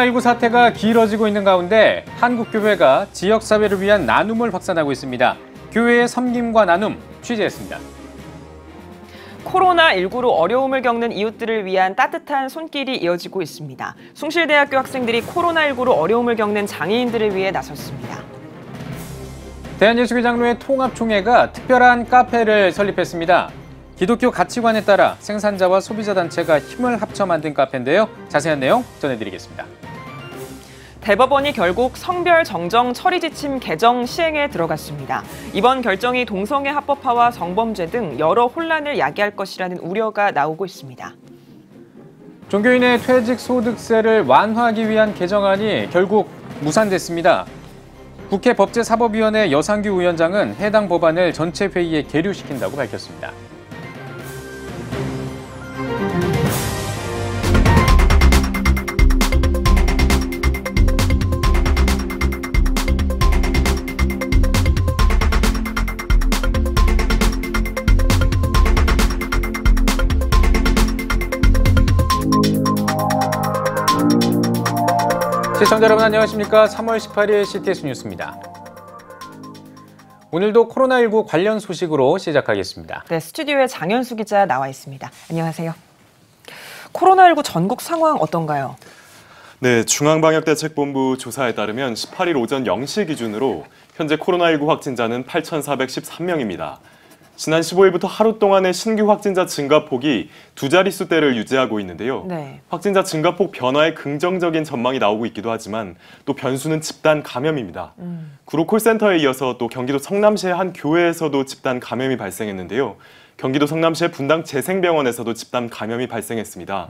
코로나19 사태가 길어지고 있는 가운데 한국교회가 지역사회를 위한 나눔을 확산하고 있습니다. 교회의 섬김과 나눔 취재했습니다. 코로나19로 어려움을 겪는 이웃들을 위한 따뜻한 손길이 이어지고 있습니다. 숭실대학교 학생들이 코로나19로 어려움을 겪는 장애인들을 위해 나섰습니다. 대한예수교 장로회 통합총회가 특별한 카페를 설립했습니다. 기독교 가치관에 따라 생산자와 소비자 단체가 힘을 합쳐 만든 카페인데요. 자세한 내용 전해드리겠습니다. 대법원이 결국 성별 정정 처리 지침 개정 시행에 들어갔습니다. 이번 결정이 동성애 합법화와 성범죄 등 여러 혼란을 야기할 것이라는 우려가 나오고 있습니다. 종교인의 퇴직소득세를 완화하기 위한 개정안이 결국 무산됐습니다. 국회 법제사법위원회 여상규 위원장은 해당 법안을 전체 회의에 계류시킨다고 밝혔습니다. 시청자 여러분 안녕하십니까? 3월 18일 CTS 뉴스입니다. 오늘도 코로나19 관련 소식으로 시작하겠습니다. 네, 스튜디오에 장현수 기자 나와 있습니다. 안녕하세요. 코로나19 전국 상황 어떤가요? 네, 중앙방역대책본부 조사에 따르면 18일 오전 0시 기준으로 현재 코로나19 확진자는 8,413명입니다. 지난 15일부터 하루 동안의 신규 확진자 증가폭이 두 자릿수대를 유지하고 있는데요. 네. 확진자 증가폭 변화에 긍정적인 전망이 나오고 있기도 하지만 또 변수는 집단 감염입니다. 구로 콜센터에 이어서 또 경기도 성남시의 한 교회에서도 집단 감염이 발생했는데요. 경기도 성남시의 분당 재생병원에서도 집단 감염이 발생했습니다.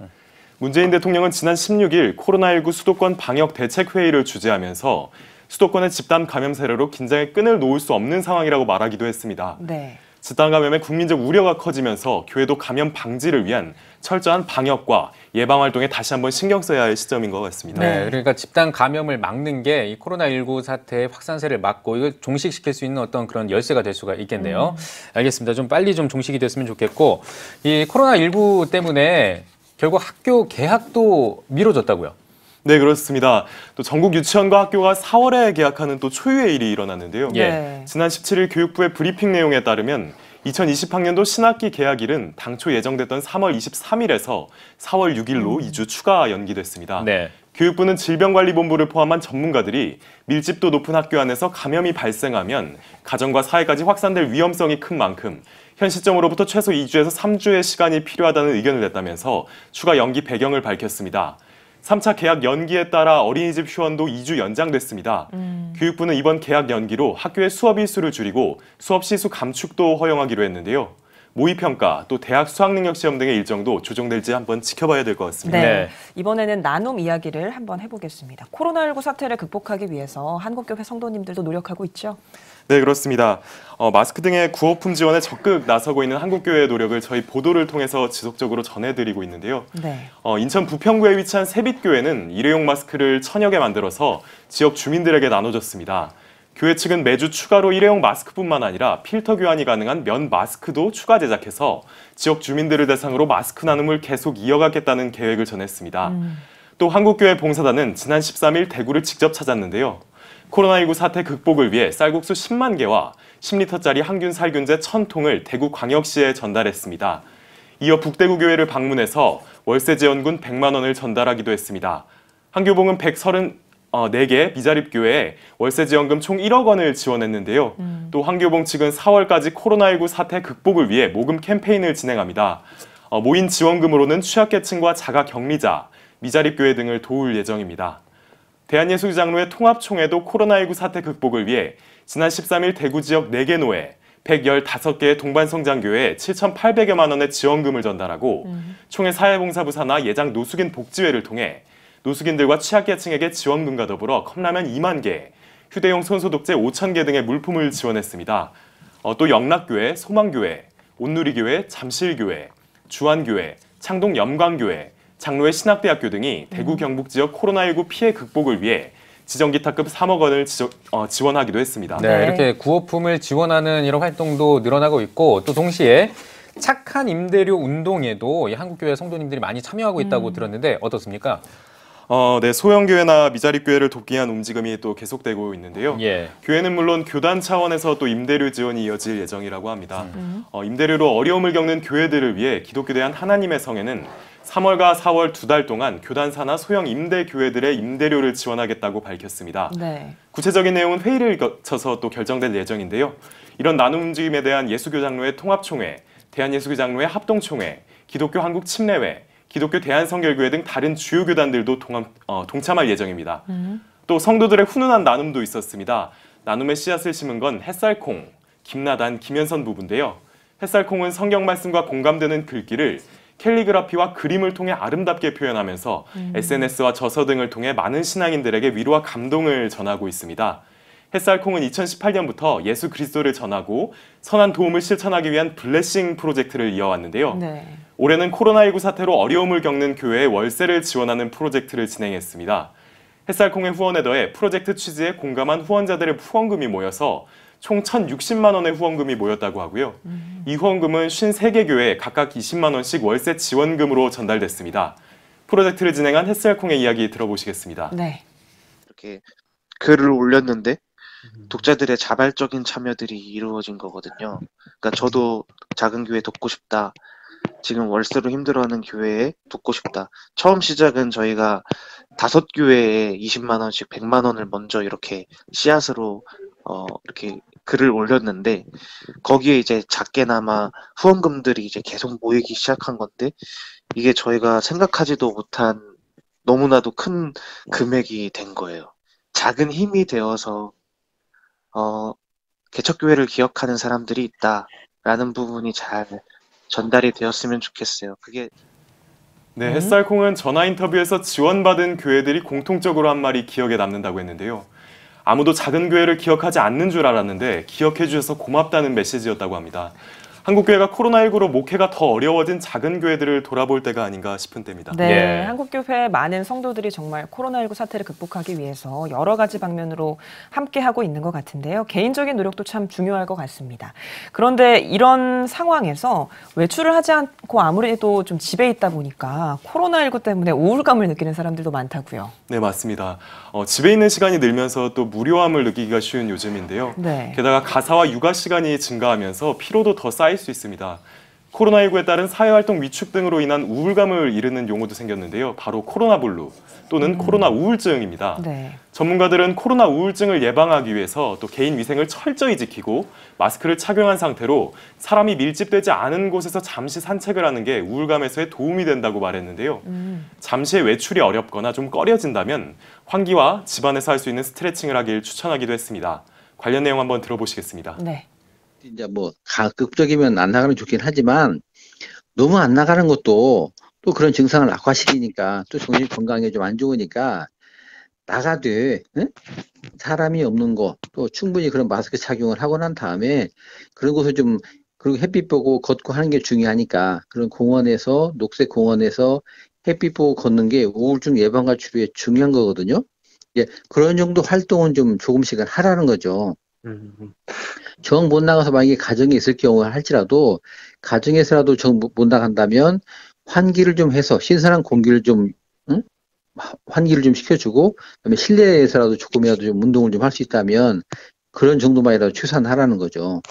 문재인 대통령은 지난 16일 코로나19 수도권 방역 대책회의를 주재하면서 수도권의 집단 감염 세례로 긴장의 끈을 놓을 수 없는 상황이라고 말하기도 했습니다. 네. 집단 감염에 국민적 우려가 커지면서 교회도 감염 방지를 위한 철저한 방역과 예방 활동에 다시 한번 신경 써야 할 시점인 것 같습니다. 네, 그러니까 집단 감염을 막는 게 이 코로나19 사태의 확산세를 막고 이걸 종식시킬 수 있는 어떤 그런 열쇠가 될 수가 있겠네요. 알겠습니다. 좀 빨리 좀 종식이 됐으면 좋겠고, 이 코로나19 때문에 결국 학교 개학도 미뤄졌다고요? 네, 그렇습니다. 또 전국 유치원과 학교가 4월에 개학하는 또 초유의 일이 일어났는데요. 네. 지난 17일 교육부의 브리핑 내용에 따르면 2020학년도 신학기 개학일은 당초 예정됐던 3월 23일에서 4월 6일로 2주 추가 연기됐습니다. 네. 교육부는 질병관리본부를 포함한 전문가들이 밀집도 높은 학교 안에서 감염이 발생하면 가정과 사회까지 확산될 위험성이 큰 만큼 현 시점으로부터 최소 2주에서 3주의 시간이 필요하다는 의견을 냈다면서 추가 연기 배경을 밝혔습니다. 3차 개학 연기에 따라 어린이집 휴원도 2주 연장됐습니다. 교육부는 이번 개학 연기로 학교의 수업 일수를 줄이고 수업 시수 감축도 허용하기로 했는데요. 모의평가, 또 대학 수학능력시험 등의 일정도 조정될지 한번 지켜봐야 될 것 같습니다. 네. 이번에는 나눔 이야기를 한번 해보겠습니다. 코로나19 사태를 극복하기 위해서 한국교회 성도님들도 노력하고 있죠? 네, 그렇습니다. 마스크 등의 구호품 지원에 적극 나서고 있는 한국교회의 노력을 저희 보도를 통해서 지속적으로 전해드리고 있는데요. 네. 인천 부평구에 위치한 세빛교회는 일회용 마스크를 1000여 개 만들어서 지역 주민들에게 나눠줬습니다. 교회 측은 매주 추가로 일회용 마스크뿐만 아니라 필터 교환이 가능한 면 마스크도 추가 제작해서 지역 주민들을 대상으로 마스크 나눔을 계속 이어가겠다는 계획을 전했습니다. 또 한국교회 봉사단은 지난 13일 대구를 직접 찾았는데요. 코로나19 사태 극복을 위해 쌀국수 10만 개와 10리터짜리 항균 살균제 1000통을 대구광역시에 전달했습니다. 이어 북대구 교회를 방문해서 월세 지원금 100만 원을 전달하기도 했습니다. 한교봉은 134개 미자립교회에 월세 지원금 총 1억 원을 지원했는데요. 또 한교봉 측은 4월까지 코로나19 사태 극복을 위해 모금 캠페인을 진행합니다. 모인 지원금으로는 취약계층과 자가격리자, 미자립교회 등을 도울 예정입니다. 대한예수교 장로회 통합총회도 코로나19 사태 극복을 위해 지난 13일 대구 지역 4개 노회, 115개의 동반성장교회에 7,800여만 원의 지원금을 전달하고 총회 사회봉사부 산하 예장 노숙인 복지회를 통해 노숙인들과 취약계층에게 지원금과 더불어 컵라면 2만 개, 휴대용 손소독제 5,000개 등의 물품을 지원했습니다. 또 영락교회, 소망교회, 온누리교회, 잠실교회, 주안교회, 창동 염광교회, 장로회 신학대학교 등이 대구 경북 지역 코로나19 피해 극복을 위해 지정기타급 3억 원을 지원하기도 했습니다. 네, 이렇게 구호품을 지원하는 이런 활동도 늘어나고 있고 또 동시에 착한 임대료 운동에도 이 한국교회 성도님들이 많이 참여하고 있다고 들었는데 어떻습니까? 네, 소형교회나 미자립교회를 돕기 위한 움직임이 또 계속되고 있는데요. 예. 교회는 물론 교단 차원에서 또 임대료 지원이 이어질 예정이라고 합니다. 임대료로 어려움을 겪는 교회들을 위해 기독교 대한 하나님의 성회는 3월과 4월 2달 동안 교단사나 소형 임대 교회들의 임대료를 지원하겠다고 밝혔습니다. 네. 구체적인 내용은 회의를 거쳐서 또 결정될 예정인데요. 이런 나눔 움직임에 대한 예수교 장로회 통합총회, 대한예수교 장로회 합동총회, 기독교 한국 침례회, 기독교 대한성결교회 등 다른 주요 교단들도 동참할 예정입니다. 또 성도들의 훈훈한 나눔도 있었습니다. 나눔의 씨앗을 심은 건 햇살콩, 김나단, 김현선 부부인데요. 햇살콩은 성경 말씀과 공감되는 글귀를 캘리그라피와 그림을 통해 아름답게 표현하면서 SNS와 저서 등을 통해 많은 신앙인들에게 위로와 감동을 전하고 있습니다. 햇살콩은 2018년부터 예수 그리스도를 전하고 선한 도움을 실천하기 위한 블레싱 프로젝트를 이어왔는데요. 네. 올해는 코로나19 사태로 어려움을 겪는 교회의 월세를 지원하는 프로젝트를 진행했습니다. 햇살콩의 후원에 더해 프로젝트 취지에 공감한 후원자들의 후원금이 모여서 총 1,060만 원의 후원금이 모였다고 하고요. 이 후원금은 53개 교회에 각각 20만 원씩 월세 지원금으로 전달됐습니다. 프로젝트를 진행한 햇살콩의 이야기 들어보시겠습니다. 네. 이렇게 글을 올렸는데 독자들의 자발적인 참여들이 이루어진 거거든요. 그러니까 저도 작은 교회 돕고 싶다. 지금 월세로 힘들어하는 교회에 돕고 싶다. 처음 시작은 저희가 5교회에 20만 원씩 100만 원을 먼저 이렇게 씨앗으로 이렇게 글을 올렸는데 거기에 이제 작게나마 후원금들이 이제 계속 모이기 시작한 건데 이게 저희가 생각하지도 못한 너무나도 큰 금액이 된 거예요. 작은 힘이 되어서 개척교회를 기억하는 사람들이 있다라는 부분이 잘 전달이 되었으면 좋겠어요. 그게 네, 햇살콩은 전화 인터뷰에서 지원받은 교회들이 공통적으로 한 말이 기억에 남는다고 했는데요. 아무도 작은 교회를 기억하지 않는 줄 알았는데 기억해 주셔서 고맙다는 메시지였다고 합니다. 한국교회가 코로나19로 목회가 더 어려워진 작은 교회들을 돌아볼 때가 아닌가 싶은 때입니다. 네, 예. 한국교회 많은 성도들이 정말 코로나19 사태를 극복하기 위해서 여러 가지 방면으로 함께하고 있는 것 같은데요. 개인적인 노력도 참 중요할 것 같습니다. 그런데 이런 상황에서 외출을 하지 않고 아무래도 좀 집에 있다 보니까 코로나19 때문에 우울감을 느끼는 사람들도 많다고요. 네, 맞습니다. 집에 있는 시간이 늘면서 또 무료함을 느끼기가 쉬운 요즘인데요. 네. 게다가 가사와 육아 시간이 증가하면서 피로도 더 쌓일 수 있습니다. 코로나19에 따른 사회활동 위축 등으로 인한 우울감을 이르는 용어도 생겼는데요. 바로 코로나 블루 또는 코로나 우울증입니다. 네. 전문가들은 코로나 우울증을 예방하기 위해서 또 개인 위생을 철저히 지키고 마스크를 착용한 상태로 사람이 밀집되지 않은 곳에서 잠시 산책을 하는 게 우울감 해소에 도움이 된다고 말했는데요. 잠시의 외출이 어렵거나 좀 꺼려진다면 환기와 집안에서 할 수 있는 스트레칭을 하길 추천하기도 했습니다. 관련 내용 한번 들어보시겠습니다. 네. 이제 뭐 가급적이면 안 나가는 게 좋긴 하지만 너무 안 나가는 것도 또 그런 증상을 악화시키니까 또 정신 건강에 좀 안 좋으니까 나가되 사람이 없는 곳 또 충분히 그런 마스크 착용을 하고 난 다음에 그런 곳을 좀 그리고 햇빛 보고 걷고 하는 게 중요하니까 그런 공원에서 녹색 공원에서 햇빛 보고 걷는 게 우울증 예방과 치료에 중요한 거거든요. 예, 그런 정도 활동은 좀 조금씩은 하라는 거죠. 정 못 나가서 만약에 가정에 있을 경우 할지라도 가정에서라도 정 못 나간다면 환기를 좀 해서 신선한 공기를 좀 환기를 좀 시켜주고 그다음에 실내에서라도 조금이라도 좀 운동을 좀 할 수 있다면 그런 정도만이라도 최소한 거죠.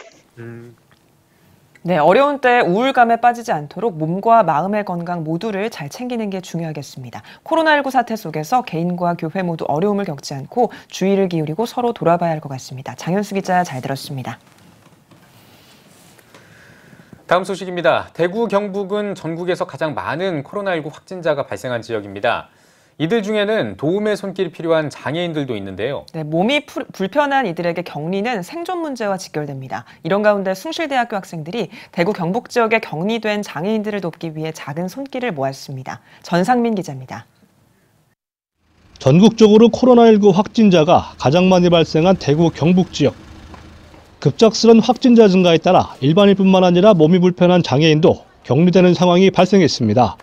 네, 어려운 때 우울감에 빠지지 않도록 몸과 마음의 건강 모두를 잘 챙기는 게 중요하겠습니다. 코로나19 사태 속에서 개인과 교회 모두 어려움을 겪지 않고 주의를 기울이고 서로 돌아봐야 할 것 같습니다. 장현수 기자 잘 들었습니다. 다음 소식입니다. 대구, 경북은 전국에서 가장 많은 코로나19 확진자가 발생한 지역입니다. 이들 중에는 도움의 손길이 필요한 장애인들도 있는데요. 네, 몸이 불편한 이들에게 격리는 생존 문제와 직결됩니다. 이런 가운데 숭실대학교 학생들이 대구 경북 지역에 격리된 장애인들을 돕기 위해 작은 손길을 모았습니다. 전상민 기자입니다. 전국적으로 코로나19 확진자가 가장 많이 발생한 대구 경북 지역. 급작스런 확진자 증가에 따라 일반인뿐만 아니라 몸이 불편한 장애인도 격리되는 상황이 발생했습니다.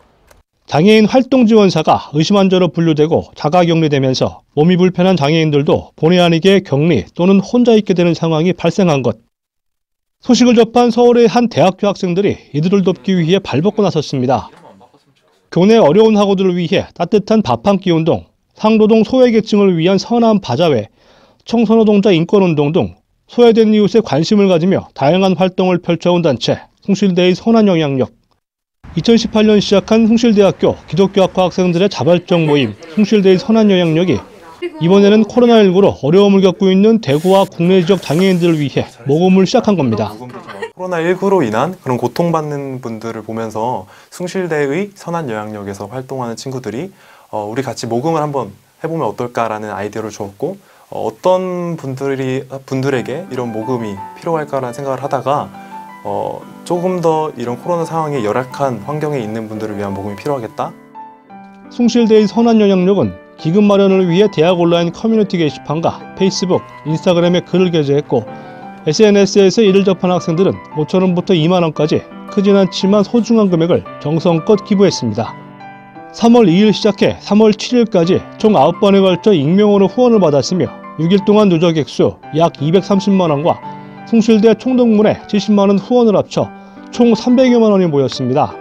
장애인 활동지원사가 의심 환자로 분류되고 자가격리되면서 몸이 불편한 장애인들도 본의 아니게 격리 또는 혼자 있게 되는 상황이 발생한 것. 소식을 접한 서울의 한 대학교 학생들이 이들을 돕기 위해 발벗고 나섰습니다. 교내 어려운 학우들을 위해 따뜻한 밥 한 끼 운동, 상도동 소외계층을 위한 선한 바자회, 청소노동자 인권운동 등 소외된 이웃에 관심을 가지며 다양한 활동을 펼쳐온 단체 숭실대의 선한 영향력. 2018년 시작한 숭실대학교 기독교학과 학생들의 자발적 모임 숭실대의 선한 영향력이 이번에는 코로나19로 어려움을 겪고 있는 대구와 국내 지역 장애인들을 위해 모금을 시작한 겁니다. 코로나19로 인한 그런 고통받는 분들을 보면서 숭실대의 선한 영향력에서 활동하는 친구들이 우리 같이 모금을 한번 해보면 어떨까라는 아이디어를 주었고 어떤 분들에게 이런 모금이 필요할까라는 생각을 하다가 조금 더 이런 코로나 상황에 열악한 환경에 있는 분들을 위한 모금이 필요하겠다. 숭실대의 선한 영향력은 기금 마련을 위해 대학 온라인 커뮤니티 게시판과 페이스북, 인스타그램에 글을 게재했고 SNS에서 이를 접한 학생들은 5,000원부터 2만 원까지 크진 않지만 소중한 금액을 정성껏 기부했습니다. 3월 2일 시작해 3월 7일까지 총 9번에 걸쳐 익명으로 후원을 받았으며 6일 동안 누적 액수 약 230만 원과 숭실대 총동문회 70만 원 후원을 합쳐 총 300여만 원이 모였습니다.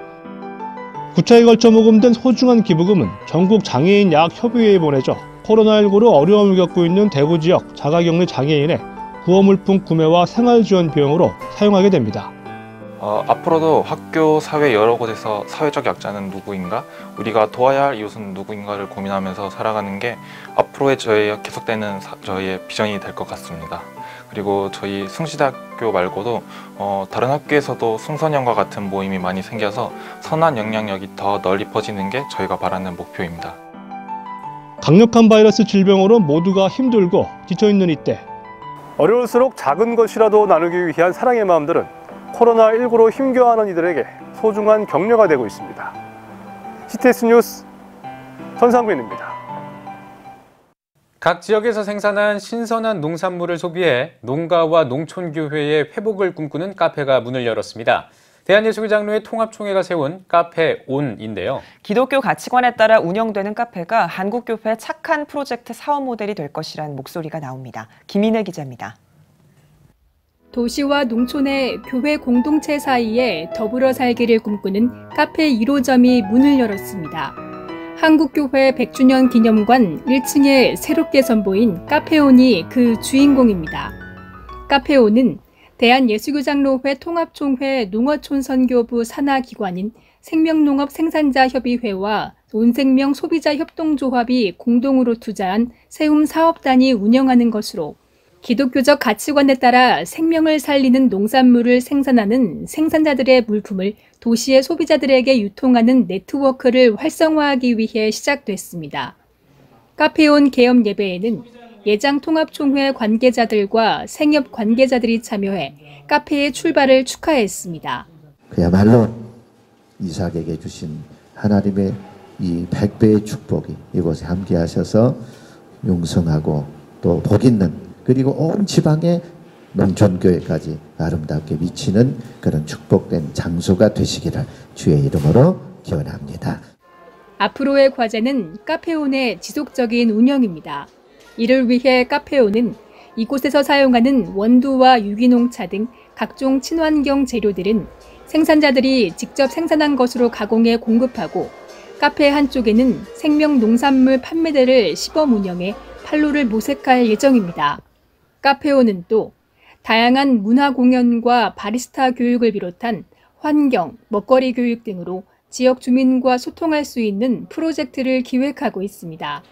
9차에 걸쳐 모금된 소중한 기부금은 전국 장애인 야학협의회에 보내져 코로나19로 어려움을 겪고 있는 대구 지역 자가격리 장애인의 구호물품 구매와 생활지원 비용으로 사용하게 됩니다. 앞으로도 학교, 사회 여러 곳에서 사회적 약자는 누구인가, 우리가 도와야 할 이웃은 누구인가를 고민하면서 살아가는 게 앞으로의 저희의 계속되는 저희의 비전이 될 것 같습니다. 그리고 저희 숭실대학교 말고도 다른 학교에서도 숭선형과 같은 모임이 많이 생겨서 선한 영향력이 더 널리 퍼지는 게 저희가 바라는 목표입니다. 강력한 바이러스 질병으로 모두가 힘들고 지쳐있는 이때 어려울수록 작은 것이라도 나누기 위한 사랑의 마음들은 코로나19로 힘겨워하는 이들에게 소중한 격려가 되고 있습니다. CTS 뉴스 전상빈입니다. 각 지역에서 생산한 신선한 농산물을 소비해 농가와 농촌교회의 회복을 꿈꾸는 카페가 문을 열었습니다. 대한예수교장로회 통합총회가 세운 카페 온인데요. 기독교 가치관에 따라 운영되는 카페가 한국교회 착한 프로젝트 사업 모델이 될 것이라는 목소리가 나옵니다. 김인혜 기자입니다. 도시와 농촌의 교회 공동체 사이에 더불어 살기를 꿈꾸는 카페 1호점이 문을 열었습니다. 한국교회 100주년 기념관 1층에 새롭게 선보인 카페온이 그 주인공입니다. 카페온은 대한예수교장로회 통합총회 농어촌선교부 산하기관인 생명농업 생산자협의회와 온생명 소비자협동조합이 공동으로 투자한 세움 사업단이 운영하는 것으로 기독교적 가치관에 따라 생명을 살리는 농산물을 생산하는 생산자들의 물품을 도시의 소비자들에게 유통하는 네트워크를 활성화하기 위해 시작됐습니다. 카페온 개업 예배에는 예장통합총회 관계자들과 생협 관계자들이 참여해 카페의 출발을 축하했습니다. 그야말로 이삭에게 주신 하나님의 이 100배의 축복이 이곳에 함께하셔서 용성하고 또 복 있는 그리고 온 지방의 농촌교회까지 아름답게 미치는 그런 축복된 장소가 되시기를 주의 이름으로 기원합니다. 앞으로의 과제는 카페온의 지속적인 운영입니다. 이를 위해 카페온은 이곳에서 사용하는 원두와 유기농차 등 각종 친환경 재료들은 생산자들이 직접 생산한 것으로 가공해 공급하고 카페 한쪽에는 생명 농산물 판매대를 시범 운영해 판로를 모색할 예정입니다. 카페온은 또 다양한 문화 공연과 바리스타 교육을 비롯한 환경, 먹거리 교육 등으로 지역 주민과 소통할 수 있는 프로젝트를 기획하고 있습니다.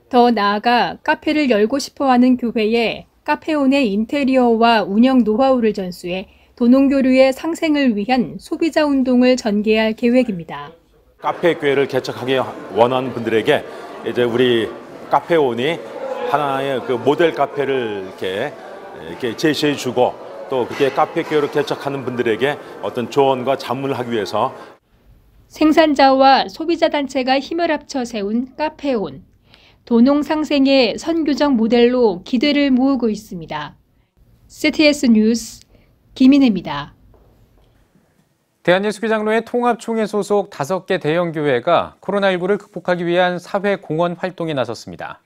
더 나아가 카페를 열고 싶어하는 교회에 카페온의 인테리어와 운영 노하우를 전수해 도농교류의 상생을 위한 소비자 운동을 전개할 계획입니다. 카페 교회를 개척하기 원하는 분들에게 이제 우리 카페온이 하나의 그 모델 카페를 이렇게 제시해주고 또 그렇게 카페 교회를 개척하는 분들에게 어떤 조언과 자문을 하기 위해서 생산자와 소비자 단체가 힘을 합쳐 세운 카페온. 도농 상생의 선교적 모델로 기대를 모으고 있습니다. CTS 뉴스 김인혜입니다. 대한예수교장로회 통합총회 소속 5개 대형교회가 코로나19를 극복하기 위한 사회공헌 활동에 나섰습니다.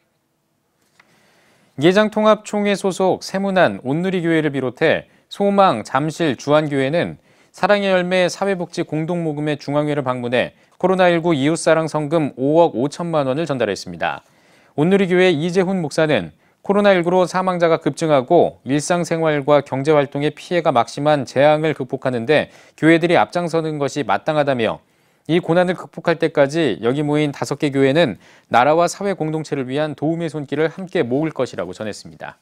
예장통합총회 소속 세문안 온누리교회를 비롯해 소망, 잠실, 주안교회는 사랑의 열매 사회복지 공동모금회 중앙회를 방문해 코로나19 이웃사랑 성금 5억 5천만 원을 전달했습니다. 온누리교회 이재훈 목사는 코로나19로 사망자가 급증하고 일상생활과 경제활동에 피해가 막심한 재앙을 극복하는 데 교회들이 앞장서는 것이 마땅하다며 이 고난을 극복할 때까지 여기 모인 5개 교회는 나라와 사회 공동체를 위한 도움의 손길을 함께 모을 것이라고 전했습니다.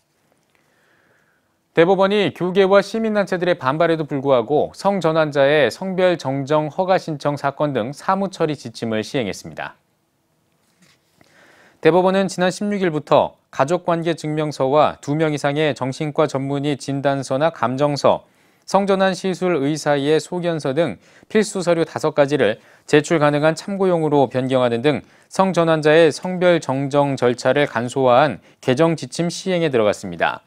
대법원이 교계와 시민단체들의 반발에도 불구하고 성전환자의 성별 정정 허가 신청 사건 등 사무처리 지침을 시행했습니다. 대법원은 지난 16일부터 가족관계 증명서와 2명 이상의 정신과 전문의 진단서나 감정서, 성전환 시술 의사의 소견서 등 필수 서류 5가지를 제출 가능한 참고용으로 변경하는 등 성전환자의 성별 정정 절차를 간소화한 개정 지침 시행에 들어갔습니다.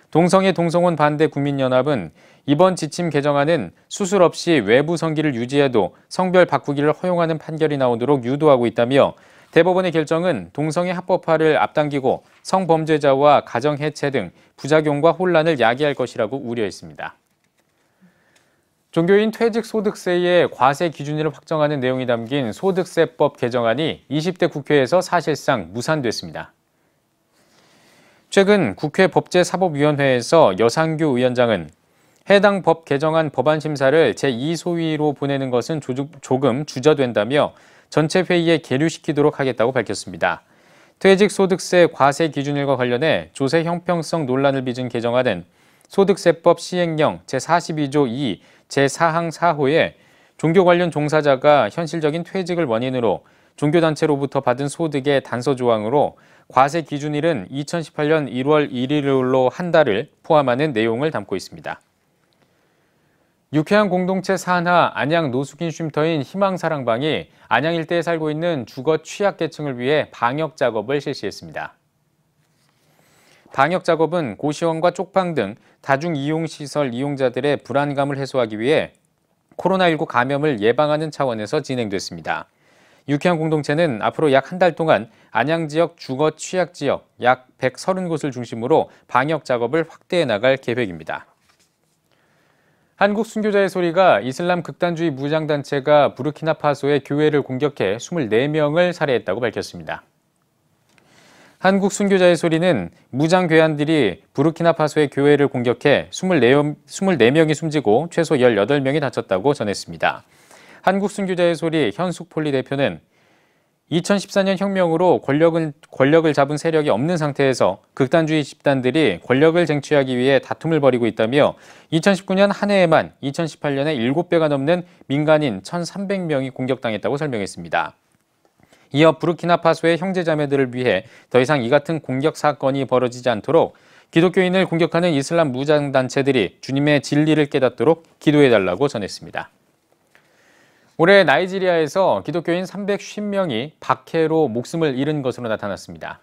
동성애 동성혼 반대 국민연합은 이번 지침 개정안은 수술 없이 외부 성기를 유지해도 성별 바꾸기를 허용하는 판결이 나오도록 유도하고 있다며 대법원의 결정은 동성애 합법화를 앞당기고 성범죄자와 가정해체 등 부작용과 혼란을 야기할 것이라고 우려했습니다. 종교인 퇴직소득세의 과세 기준일을 확정하는 내용이 담긴 소득세법 개정안이 20대 국회에서 사실상 무산됐습니다. 최근 국회 법제사법위원회에서 여상규 위원장은 해당 법 개정안 법안 심사를 제2소위로 보내는 것은 조금 주저된다며 전체 회의에 계류시키도록 하겠다고 밝혔습니다. 퇴직소득세 과세 기준일과 관련해 조세 형평성 논란을 빚은 개정안은 소득세법 시행령 제42조 2 제4항 4호에 종교 관련 종사자가 현실적인 퇴직을 원인으로 종교단체로부터 받은 소득의 단서 조항으로 과세 기준일은 2018년 1월 1일로 한 달을 포함하는 내용을 담고 있습니다. 유쾌한 공동체 산하 안양 노숙인 쉼터인 희망사랑방이 안양 일대에 살고 있는 주거 취약계층을 위해 방역 작업을 실시했습니다. 방역 작업은 고시원과 쪽방 등 다중이용시설 이용자들의 불안감을 해소하기 위해 코로나19 감염을 예방하는 차원에서 진행됐습니다. 유쾌한 공동체는 앞으로 약 한 달 동안 안양 지역 주거 취약 지역 약 130곳을 중심으로 방역 작업을 확대해 나갈 계획입니다. 한국 순교자의 소리가 이슬람 극단주의 무장단체가 부르키나파소의 교회를 공격해 24명을 살해했다고 밝혔습니다. 한국 순교자의 소리는 무장괴한들이 부르키나파소의 교회를 공격해 24명이 숨지고 최소 18명이 다쳤다고 전했습니다. 한국 순교자의 소리 현숙폴리 대표는 2014년 혁명으로 권력을 잡은 세력이 없는 상태에서 극단주의 집단들이 권력을 쟁취하기 위해 다툼을 벌이고 있다며 2019년 한 해에만 2018년에 7배가 넘는 민간인 1,300명이 공격당했다고 설명했습니다. 이어 부르키나파소의 형제자매들을 위해 더 이상 이 같은 공격 사건이 벌어지지 않도록 기독교인을 공격하는 이슬람 무장단체들이 주님의 진리를 깨닫도록 기도해달라고 전했습니다. 올해 나이지리아에서 기독교인 350명이 박해로 목숨을 잃은 것으로 나타났습니다.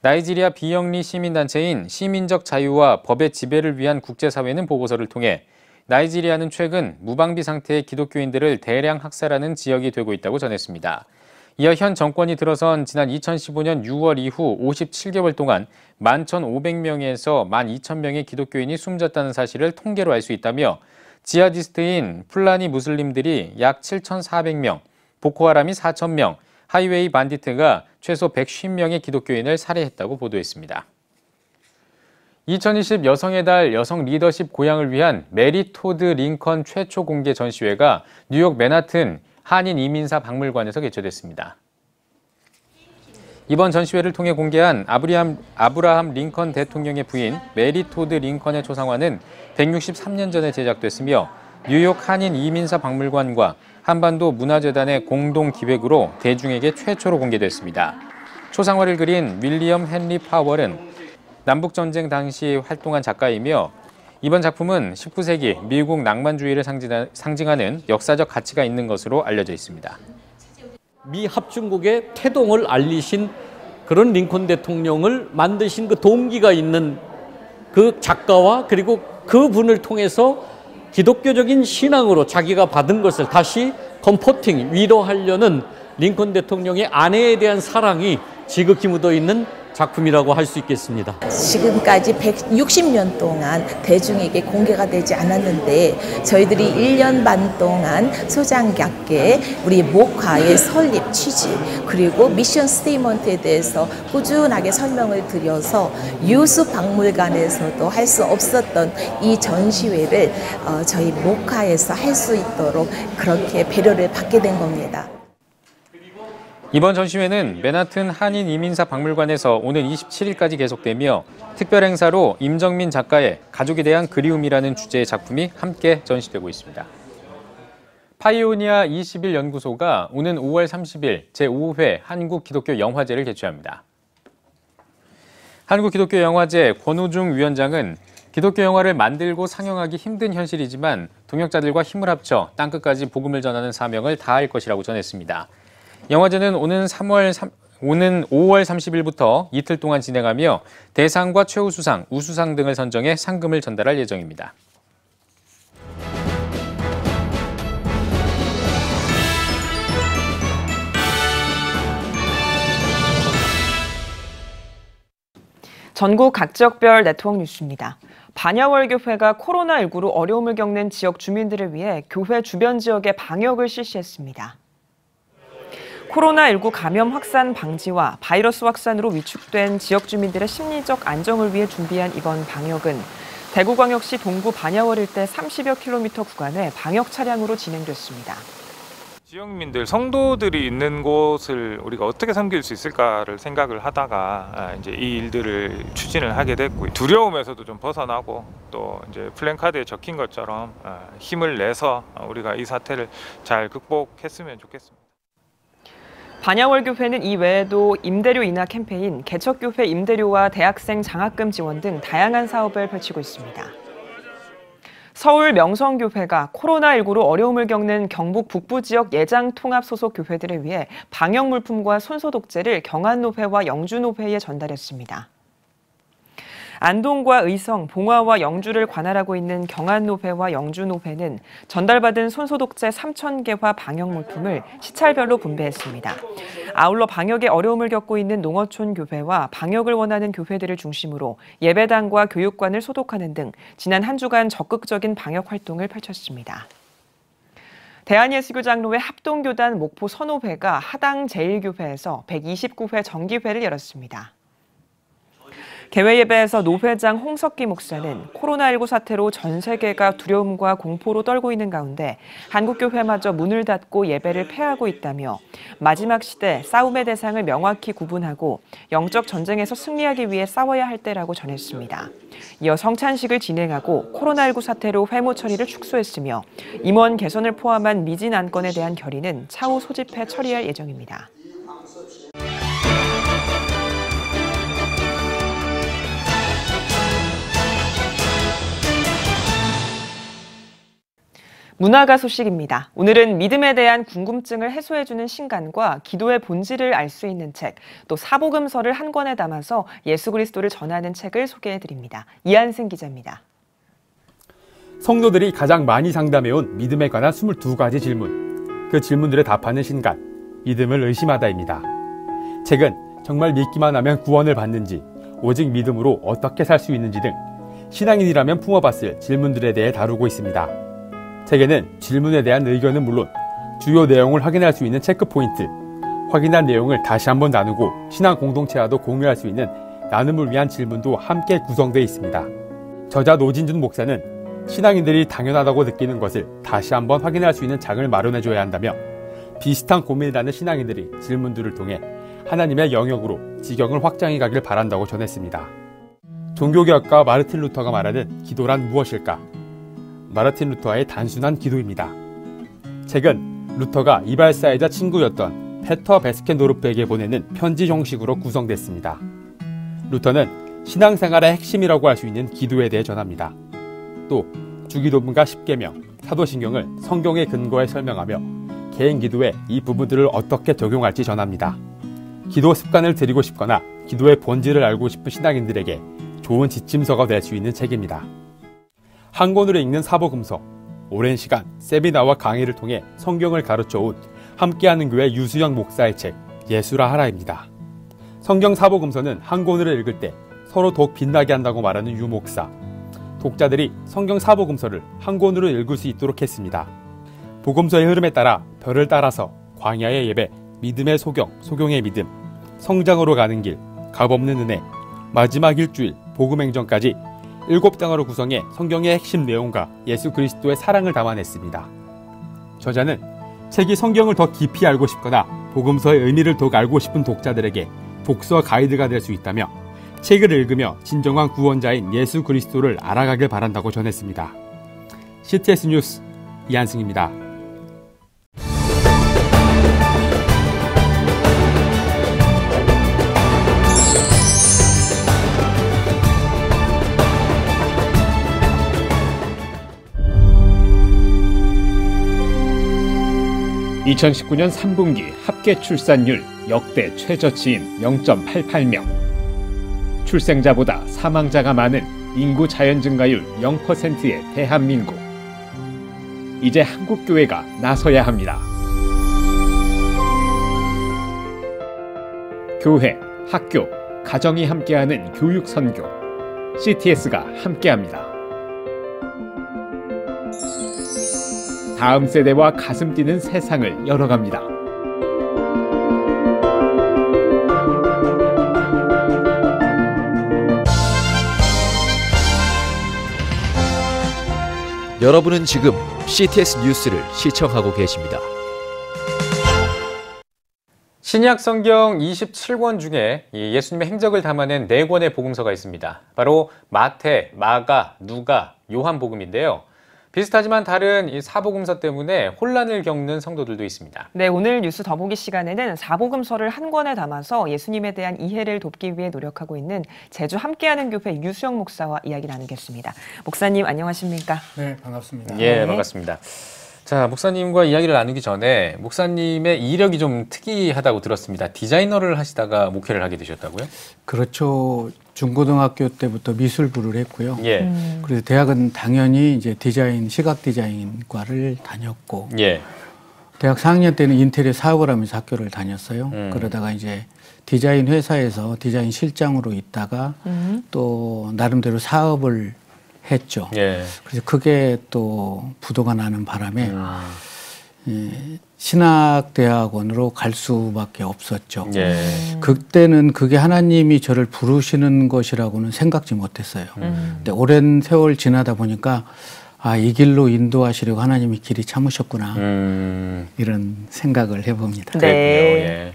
나이지리아 비영리 시민단체인 시민적 자유와 법의 지배를 위한 국제사회는 보고서를 통해 나이지리아는 최근 무방비 상태의 기독교인들을 대량 학살하는 지역이 되고 있다고 전했습니다. 이어 현 정권이 들어선 지난 2015년 6월 이후 57개월 동안 11,500명에서 12,000명의 기독교인이 숨졌다는 사실을 통계로 알 수 있다며 지하디스트인 풀라니 무슬림들이 약 7,400명, 보코하람이 4,000명, 하이웨이 반디트가 최소 150명의 기독교인을 살해했다고 보도했습니다. 2020 여성의 달 여성 리더십 고양을 위한 메리 토드 링컨 최초 공개 전시회가 뉴욕 맨하튼 한인 이민사 박물관에서 개최됐습니다. 이번 전시회를 통해 공개한 아브라함 링컨 대통령의 부인 메리 토드 링컨의 초상화는 163년 전에 제작됐으며 뉴욕 한인 이민사 박물관과 한반도 문화재단의 공동 기획으로 대중에게 최초로 공개됐습니다. 초상화를 그린 윌리엄 헨리 파월은 남북전쟁 당시 활동한 작가이며 이번 작품은 19세기 미국 낭만주의를 상징하는 역사적 가치가 있는 것으로 알려져 있습니다. 미 합중국의 태동을 알리신 그런 링컨 대통령을 만드신 그 동기가 있는 그 작가와 그리고 그 분을 통해서 기독교적인 신앙으로 자기가 받은 것을 다시 컴포팅, 위로하려는 링컨 대통령의 아내에 대한 사랑이 지극히 묻어 있는 작품이라고 할 수 있겠습니다. 지금까지 160년 동안 대중에게 공개가 되지 않았는데 저희들이 1년 반 동안 소장객께 우리 목화의 설립 취지 그리고 미션 스테이먼트에 대해서 꾸준하게 설명을 드려서 유수박물관에서도 할 수 없었던 이 전시회를 저희 목화에서 할 수 있도록 그렇게 배려를 받게 된 겁니다. 이번 전시회는 맨하튼 한인이민사 박물관에서 오는 27일까지 계속되며 특별 행사로 임정민 작가의 가족에 대한 그리움이라는 주제의 작품이 함께 전시되고 있습니다. 파이오니아 21 연구소가 오는 5월 30일 제5회 한국기독교영화제를 개최합니다. 한국기독교영화제 권우중 위원장은 기독교 영화를 만들고 상영하기 힘든 현실이지만 동역자들과 힘을 합쳐 땅끝까지 복음을 전하는 사명을 다할 것이라고 전했습니다. 영화제는 오는 5월 30일부터 이틀 동안 진행하며 대상과 최우수상, 우수상 등을 선정해 상금을 전달할 예정입니다. 전국 각지역별 네트워크 뉴스입니다. 반야월교회가 코로나19로 어려움을 겪는 지역 주민들을 위해 교회 주변 지역의 방역을 실시했습니다. 코로나19 감염 확산 방지와 바이러스 확산으로 위축된 지역 주민들의 심리적 안정을 위해 준비한 이번 방역은 대구광역시 동구 반야월 일대 30여 킬로미터 구간에 방역 차량으로 진행됐습니다. 지역민들, 성도들이 있는 곳을 우리가 어떻게 섬길 수 있을까를 생각을 하다가 이제 이 일들을 추진을 하게 됐고 두려움에서도 좀 벗어나고 또 이제 플랜카드에 적힌 것처럼 힘을 내서 우리가 이 사태를 잘 극복했으면 좋겠습니다. 반야월교회는 이 외에도 임대료 인하 캠페인, 개척교회 임대료와 대학생 장학금 지원 등 다양한 사업을 펼치고 있습니다. 서울 명성교회가 코로나19로 어려움을 겪는 경북 북부 지역 예장 통합 소속 교회들을 위해 방역 물품과 손소독제를 경안노회와 영주노회에 전달했습니다. 안동과 의성, 봉화와 영주를 관할하고 있는 경안노회와 영주노회는 전달받은 손소독제 3,000개와 방역 물품을 시찰별로 분배했습니다. 아울러 방역에 어려움을 겪고 있는 농어촌 교회와 방역을 원하는 교회들을 중심으로 예배당과 교육관을 소독하는 등 지난 한 주간 적극적인 방역 활동을 펼쳤습니다. 대한예수교장로회 합동교단 목포 선호회가 하당 제1교회에서 129회 정기회를 열었습니다. 개회 예배에서 노회장 홍석기 목사는 코로나19 사태로 전 세계가 두려움과 공포로 떨고 있는 가운데 한국교회마저 문을 닫고 예배를 폐하고 있다며 마지막 시대 싸움의 대상을 명확히 구분하고 영적 전쟁에서 승리하기 위해 싸워야 할 때라고 전했습니다. 이어 성찬식을 진행하고 코로나19 사태로 회모 처리를 축소했으며 임원 개선을 포함한 미진 안건에 대한 결의는 차후 소집해 처리할 예정입니다. 문화가 소식입니다. 오늘은 믿음에 대한 궁금증을 해소해주는 신간과 기도의 본질을 알 수 있는 책, 또 사복음서를 한 권에 담아서 예수 그리스도를 전하는 책을 소개해드립니다. 이한승 기자입니다. 성도들이 가장 많이 상담해온 믿음에 관한 22가지 질문. 그 질문들에 답하는 신간, 믿음을 의심하다입니다. 책은 정말 믿기만 하면 구원을 받는지, 오직 믿음으로 어떻게 살 수 있는지 등 신앙인이라면 품어봤을 질문들에 대해 다루고 있습니다. 책에는 질문에 대한 의견은 물론 주요 내용을 확인할 수 있는 체크 포인트, 확인한 내용을 다시 한번 나누고 신앙 공동체와도 공유할 수 있는 나눔을 위한 질문도 함께 구성되어 있습니다. 저자 노진준 목사는 신앙인들이 당연하다고 느끼는 것을 다시 한번 확인할 수 있는 장을 마련해줘야 한다며 비슷한 고민을 하는 신앙인들이 질문들을 통해 하나님의 영역으로 지경을 확장해 가길 바란다고 전했습니다. 종교개혁가 마르틴 루터가 말하는 기도란 무엇일까? 마르틴 루터의 단순한 기도입니다. 책은 루터가 이발사이자 친구였던 페터 베스켄도르프에게 보내는 편지 형식으로 구성됐습니다. 루터는 신앙생활의 핵심이라고 할 수 있는 기도에 대해 전합니다. 또 주기도문과 십계명, 사도신경을 성경의 근거에 설명하며 개인 기도에 이 부분들을 어떻게 적용할지 전합니다. 기도 습관을 들이고 싶거나 기도의 본질을 알고 싶은 신앙인들에게 좋은 지침서가 될 수 있는 책입니다. 한 권으로 읽는 사복음서, 오랜 시간 세미나와 강의를 통해 성경을 가르쳐온 함께하는 교회 유수영 목사의 책 예수라 하라입니다. 성경 사복음서는 한 권으로 읽을 때 서로 더욱 빛나게 한다고 말하는 유 목사. 독자들이 성경 사복음서를 한 권으로 읽을 수 있도록 했습니다. 복음서의 흐름에 따라 별을 따라서 광야의 예배, 믿음의 소경, 소경의 믿음, 성장으로 가는 길, 값없는 은혜, 마지막 일주일, 복음행전까지 7장으로 구성해 성경의 핵심 내용과 예수 그리스도의 사랑을 담아냈습니다. 저자는 책이 성경을 더 깊이 알고 싶거나 복음서의 의미를 더욱 알고 싶은 독자들에게 독서 가이드가 될 수 있다며 책을 읽으며 진정한 구원자인 예수 그리스도를 알아가길 바란다고 전했습니다. CTS 뉴스 이한승입니다. (2019년 3분기) 합계 출산율 역대 최저치인 0.88명. 출생자보다 사망자가 많은 인구 자연 증가율 0%의 대한민국. 이제 한국교회가 나서야 합니다. 교회, 학교, 가정이 함께하는 교육 선교. CTS가 함께합니다. 다음 세대와 가슴 뛰는 세상을 열어갑니다. 여러분은 지금 CTS 뉴스를 시청하고 계십니다. 신약 성경 27권 중에 예수님의 행적을 담아낸 4권의 복음서가 있습니다. 바로 마태, 마가, 누가, 요한복음인데요. 비슷하지만 다른 이 사복음서 때문에 혼란을 겪는 성도들도 있습니다. 네, 오늘 뉴스 더보기 시간에는 사복음서를 한 권에 담아서 예수님에 대한 이해를 돕기 위해 노력하고 있는 제주 함께하는 교회 유수영 목사와 이야기 나누겠습니다. 목사님 안녕하십니까? 네, 반갑습니다. 예, 반갑습니다. 자, 목사님과 이야기를 나누기 전에 목사님의 이력이 좀 특이하다고 들었습니다. 디자이너를 하시다가 목회를 하게 되셨다고요? 그렇죠. 중고등학교 때부터 미술부를 했고요. 예. 그래서 대학은 당연히 이제 디자인, 시각 디자인과를 다녔고, 예. 대학 4학년 때는 인테리어 사업을 하면서 학교를 다녔어요. 그러다가 이제 디자인 회사에서 디자인 실장으로 있다가 또 나름대로 사업을 했죠. 예. 그래서 그게 또 부도가 나는 바람에 신학대학원으로 갈 수밖에 없었죠. 예. 그때는 그게 하나님이 저를 부르시는 것이라고는 생각지 못했어요. 근데 오랜 세월 지나다 보니까 아, 이 길로 인도하시려고 하나님이 길이 참으셨구나. 이런 생각을 해봅니다. 네. 예.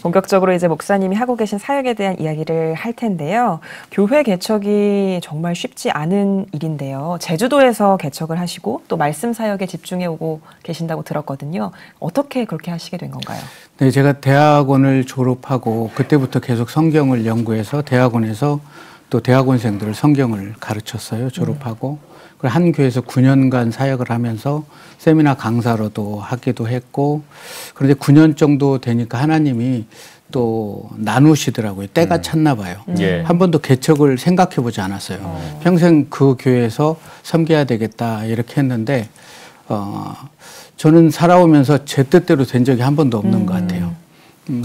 본격적으로 이제 목사님이 하고 계신 사역에 대한 이야기를 할 텐데요. 교회 개척이 정말 쉽지 않은 일인데요. 제주도에서 개척을 하시고 또 말씀 사역에 집중해 오고 계신다고 들었거든요. 어떻게 그렇게 하시게 된 건가요? 네, 제가 대학원을 졸업하고 그때부터 계속 성경을 연구해서 대학원에서 또 대학원생들을 성경을 가르쳤어요. 졸업하고. 한 교회에서 9년간 사역을 하면서 세미나 강사로도 하기도 했고, 그런데 9년 정도 되니까 하나님이 또 나누시더라고요. 때가 찼나 봐요. 예. 한 번도 개척을 생각해 보지 않았어요. 평생 그 교회에서 섬겨야 되겠다 이렇게 했는데 저는 살아오면서 제 뜻대로 된 적이 한 번도 없는 것 같아요.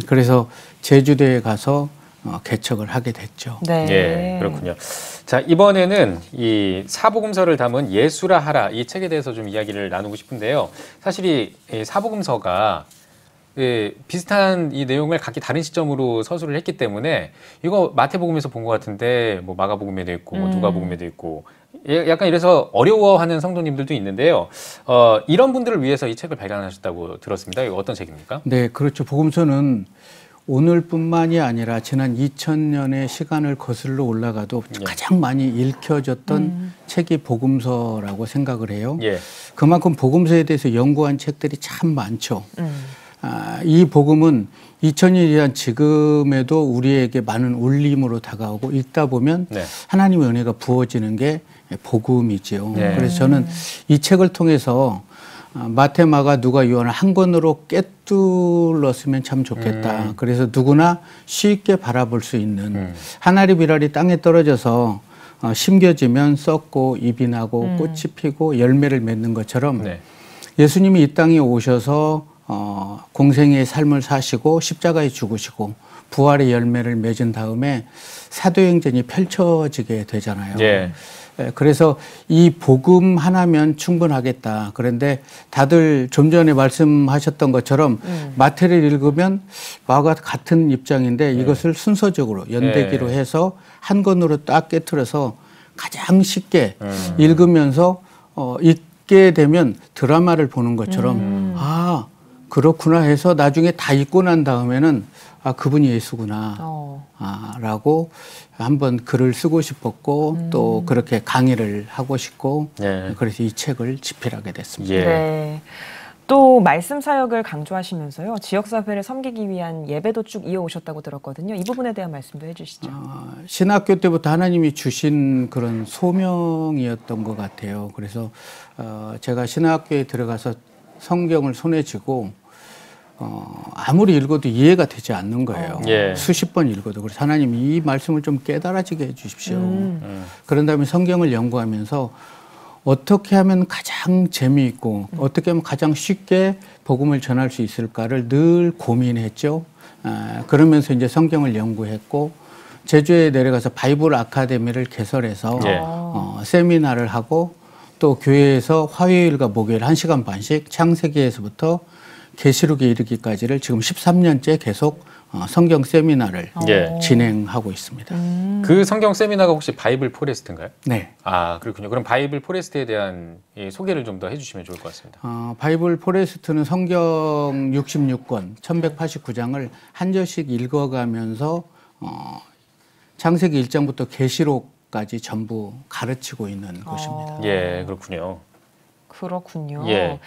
그래서 제주도에 가서 개척을 하게 됐죠. 네. 예, 그렇군요. 자, 이번에는 이 사복음서를 담은 예수라 하라 이 책에 대해서 좀 이야기를 나누고 싶은데요. 사실 이 사복음서가 비슷한 이 내용을 각기 다른 시점으로 서술을 했기 때문에 이거 마태복음에서 본 것 같은데 뭐 마가복음에도 있고 뭐 누가복음에도 있고 약간 이래서 어려워하는 성도님들도 있는데요. 이런 분들을 위해서 이 책을 발간하셨다고 들었습니다. 이거 어떤 책입니까? 네, 그렇죠. 복음서는 오늘뿐만이 아니라 지난 2000년의 시간을 거슬러 올라가도 가장 많이 읽혀졌던 책이 복음서라고 생각을 해요. 예. 그만큼 복음서에 대해서 연구한 책들이 참 많죠. 이 복음은 2000년이 지난 지금에도 우리에게 많은 울림으로 다가오고 읽다 보면 네. 하나님의 은혜가 부어지는 게 복음이지요. 네. 그래서 저는 이 책을 통해서 마태, 마가, 누가, 요한을 한 권으로 꿰뚫었으면 참 좋겠다. 그래서 누구나 쉽게 바라볼 수 있는 한 알이 비랄이 땅에 떨어져서 심겨지면 썩고 잎이 나고 꽃이 피고 열매를 맺는 것처럼 네. 예수님이 이 땅에 오셔서 공생의 삶을 사시고 십자가에 죽으시고 부활의 열매를 맺은 다음에 사도행전이 펼쳐지게 되잖아요. 예. 그래서 이 복음 하나면 충분하겠다. 그런데 다들 좀 전에 말씀하셨던 것처럼 마태를 읽으면 마가 같은 입장인데 이것을 순서적으로 연대기로 해서 한 권으로 딱 깨트려서 가장 쉽게 읽으면서 읽게 되면 드라마를 보는 것처럼 아 그렇구나 해서 나중에 다 읽고 난 다음에는 아 그분이 예수구나 라고 한번 글을 쓰고 싶었고 또 그렇게 강의를 하고 싶고 그래서 이 책을 집필하게 됐습니다. 네. 또 말씀 사역을 강조하시면서요. 지역사회를 섬기기 위한 예배도 쭉 이어오셨다고 들었거든요. 이 부분에 대한 말씀도 해주시죠. 신학교 때부터 하나님이 주신 그런 소명이었던 것 같아요. 그래서 제가 신학교에 들어가서 성경을 손에 쥐고 아무리 읽어도 이해가 되지 않는 거예요. 수십 번 읽어도. 그래서 하나님 이 말씀을 좀 깨달아지게 해 주십시오. 그런 다음에 성경을 연구하면서 어떻게 하면 가장 재미있고 어떻게 하면 가장 쉽게 복음을 전할 수 있을까를 늘 고민했죠. 그러면서 이제 성경을 연구했고 제주에 내려가서 바이블 아카데미를 개설해서 세미나를 하고 또 교회에서 화요일과 목요일 1시간 반씩 창세기에서부터 계시록에 이르기까지를 지금 13년째 계속 성경 세미나를 진행하고 있습니다. 그 성경 세미나가 혹시 바이블 포레스트인가요? 네. 아 그렇군요. 그럼 바이블 포레스트에 대한 이 소개를 좀 더 해주시면 좋을 것 같습니다. 바이블 포레스트는 성경 66권 1189장을 한 절씩 읽어가면서 창세기 1장부터 계시록까지 전부 가르치고 있는 곳입니다. 예, 그렇군요. 그렇군요. 예.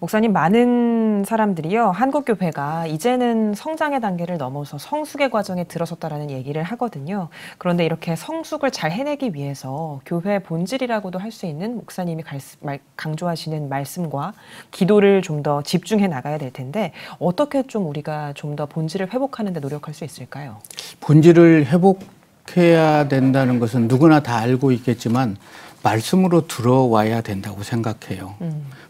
목사님, 많은 사람들이요, 한국교회가 이제는 성장의 단계를 넘어서 성숙의 과정에 들어섰다라는 얘기를 하거든요. 그런데 이렇게 성숙을 잘 해내기 위해서 교회의 본질이라고도 할 수 있는 목사님이 강조하시는 말씀과 기도를 좀 더 집중해 나가야 될 텐데, 어떻게 좀 우리가 좀 더 본질을 회복하는 데 노력할 수 있을까요? 본질을 회복해야 된다는 것은 누구나 다 알고 있겠지만 말씀으로 들어와야 된다고 생각해요.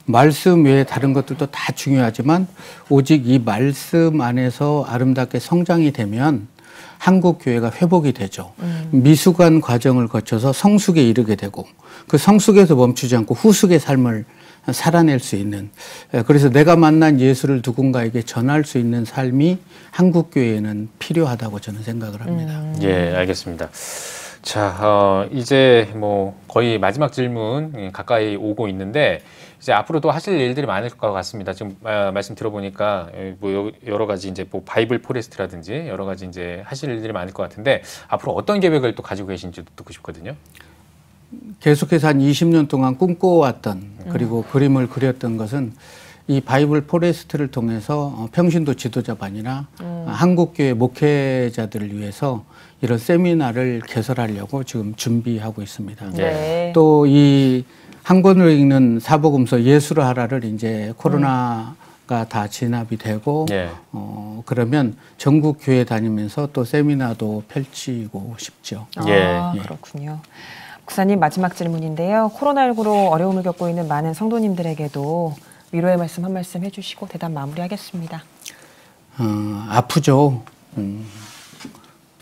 말씀 외에 다른 것들도 다 중요하지만 오직 이 말씀 안에서 아름답게 성장이 되면 한국 교회가 회복이 되죠. 미숙한 과정을 거쳐서 성숙에 이르게 되고 그 성숙에서 멈추지 않고 후숙의 삶을 살아낼 수 있는, 그래서 내가 만난 예수를 누군가에게 전할 수 있는 삶이 한국 교회에는 필요하다고 저는 생각을 합니다. 예, 알겠습니다. 자, 이제 뭐 거의 마지막 질문 가까이 오고 있는데 이제 앞으로도 하실 일들이 많을 것 같습니다. 지금 말씀 들어보니까 뭐 여러 가지 이제 뭐 바이블 포레스트라든지 여러 가지 이제 하실 일들이 많을 것 같은데 앞으로 어떤 계획을 또 가지고 계신지도 듣고 싶거든요. 계속해서 한 20년 동안 꿈꿔왔던 그리고 그림을 그렸던 것은 이 바이블 포레스트를 통해서 평신도 지도자반이나 한국교회 목회자들을 위해서 이런 세미나를 개설하려고 지금 준비하고 있습니다. 네. 또 이 한 권으로 읽는 사복음서 예수를 하라를 이제 코로나가 다 진압이 되고 그러면 전국 교회 다니면서 또 세미나도 펼치고 싶죠. 그렇군요. 목사님, 마지막 질문인데요. 코로나19로 어려움을 겪고 있는 많은 성도님들에게도 위로의 말씀 한 말씀 해주시고 대답 마무리하겠습니다. 아프죠.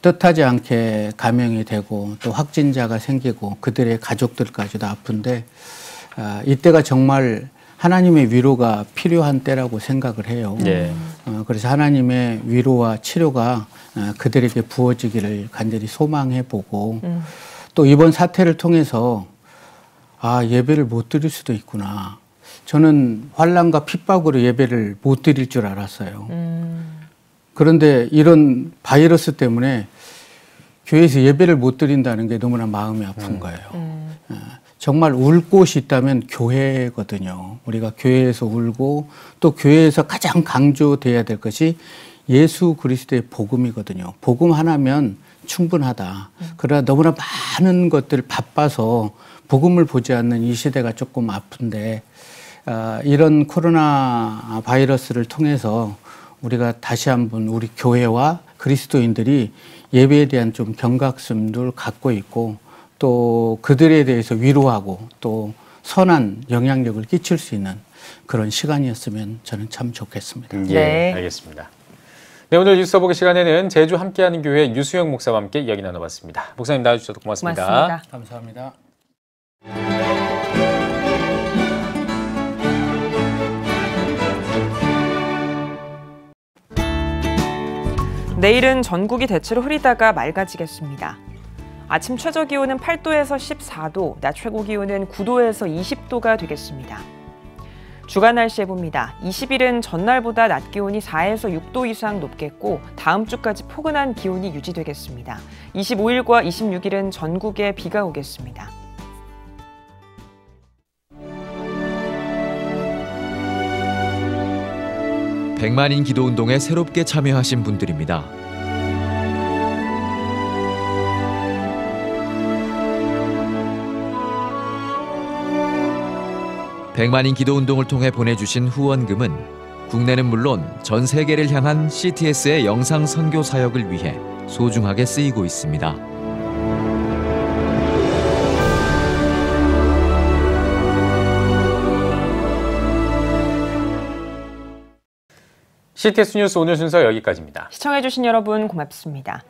뜻하지 않게 감염이 되고 또 확진자가 생기고 그들의 가족들까지도 아픈데 이때가 정말 하나님의 위로가 필요한 때라고 생각을 해요. 그래서 하나님의 위로와 치료가 그들에게 부어지기를 간절히 소망해보고 또 이번 사태를 통해서 예배를 못 드릴 수도 있구나. 저는 환난과 핍박으로 예배를 못 드릴 줄 알았어요. 그런데 이런 바이러스 때문에 교회에서 예배를 못 드린다는 게 너무나 마음이 아픈 거예요. 정말 울 곳이 있다면 교회거든요. 우리가 교회에서 울고 또 교회에서 가장 강조돼야 될 것이 예수 그리스도의 복음이거든요. 복음 하나면 충분하다. 그러나 너무나 많은 것들 바빠서 복음을 보지 않는 이 시대가 조금 아픈데 이런 코로나 바이러스를 통해서 우리가 다시 한번 우리 교회와 그리스도인들이 예배에 대한 좀 경각심을 갖고 있고 또 그들에 대해서 위로하고 또 선한 영향력을 끼칠 수 있는 그런 시간이었으면 저는 참 좋겠습니다. 예, 알겠습니다. 네, 오늘 뉴스 보기 시간에는 제주 함께하는 교회 유수영 목사와 함께 이야기 나눠봤습니다. 목사님 나와주셔서 고맙습니다. 감사합니다. 내일은 전국이 대체로 흐리다가 맑아지겠습니다. 아침 최저기온은 8도에서 14도, 낮 최고기온은 9도에서 20도가 되겠습니다. 주간 날씨 해봅니다. 20일은 전날보다 낮 기온이 4에서 6도 이상 높겠고 다음 주까지 포근한 기온이 유지되겠습니다. 25일과 26일은 전국에 비가 오겠습니다. 백만인 기도운동에 새롭게 참여하신 분들입니다. 백만인 기도운동을 통해 보내주신 후원금은 국내는 물론 전 세계를 향한 CTS의 영상 선교 사역을 위해 소중하게 쓰이고 있습니다. CTS 뉴스 오늘 순서 여기까지입니다. 시청해주신 여러분 고맙습니다.